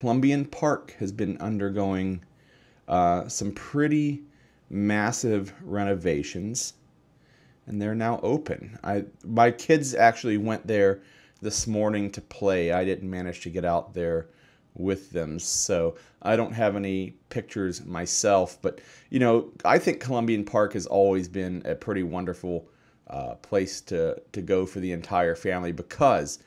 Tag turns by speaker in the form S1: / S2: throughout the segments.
S1: Columbian Park has been undergoing some pretty massive renovations, and they're now open. My kids actually went there this morning to play. I didn't manage to get out there with them, so I don't have any pictures myself. But I think Columbian Park has always been a pretty wonderful place to go for the entire family because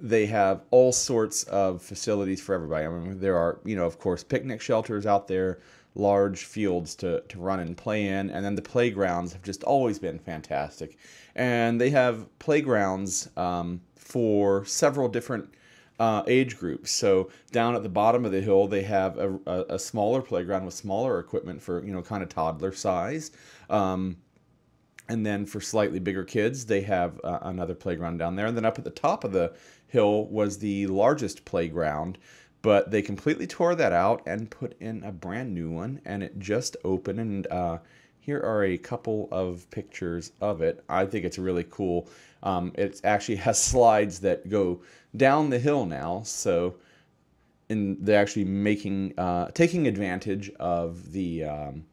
S1: they have all sorts of facilities for everybody. I mean, there are, of course, picnic shelters out there, large fields to run and play in, and then the playgrounds have just always been fantastic. And they have playgrounds for several different age groups. So down at the bottom of the hill, they have a smaller playground with smaller equipment for, kind of toddler size. And then for slightly bigger kids, they have another playground down there. And then up at the top of the hill was the largest playground, but they completely tore that out and put in a brand new one, and it just opened. And here are a couple of pictures of it. I think it's really cool. It actually has slides that go down the hill now, so they're actually taking advantage of the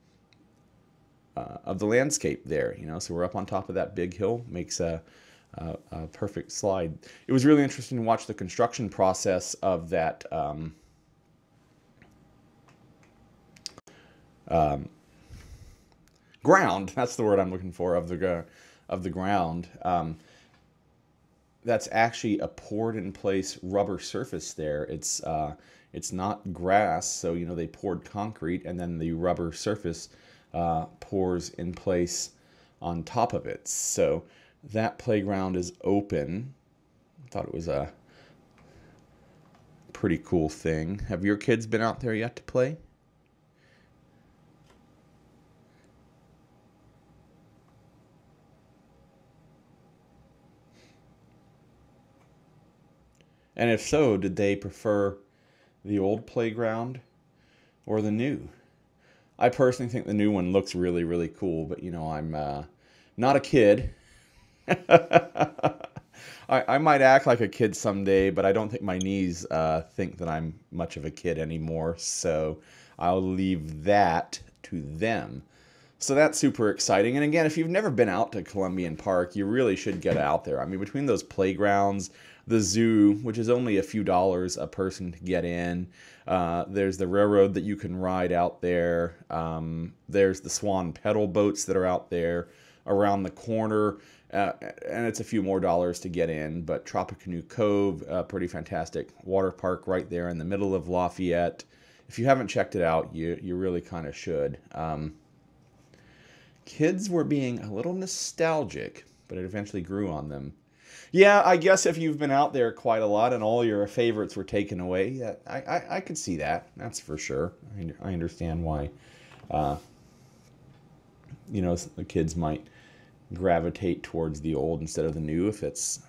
S1: landscape there. So we're up on top of that big hill, makes a perfect slide. It was really interesting to watch the construction process of that ground. That's the word I'm looking for, of the ground. That's actually a poured in place rubber surface there. It's not grass, so they poured concrete and then the rubber surface pours in place on top of it. So that playground is open. I thought it was a pretty cool thing. Have your kids been out there yet to play? And if so, did they prefer the old playground or the new? I personally think the new one looks really, really cool, but I'm not a kid. I might act like a kid someday, but I don't think my knees think that I'm much of a kid anymore, so I'll leave that to them. So that's super exciting. And again, if you've never been out to Columbian Park, you really should get out there. I mean, between those playgrounds, the zoo, which is only a few dollars a person to get in, there's the railroad that you can ride out there. There's the swan pedal boats that are out there around the corner. And it's a few more dollars to get in, but Tropicanoe Cove, a pretty fantastic water park right there in the middle of Lafayette. If you haven't checked it out, you really kind of should. Kids were being a little nostalgic, but it eventually grew on them. Yeah, I guess if you've been out there quite a lot and all your favorites were taken away, yeah, I could see that. That's for sure. I understand why, the kids might gravitate towards the old instead of the new if it's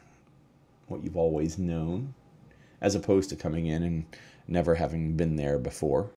S1: what you've always known, as opposed to coming in and never having been there before.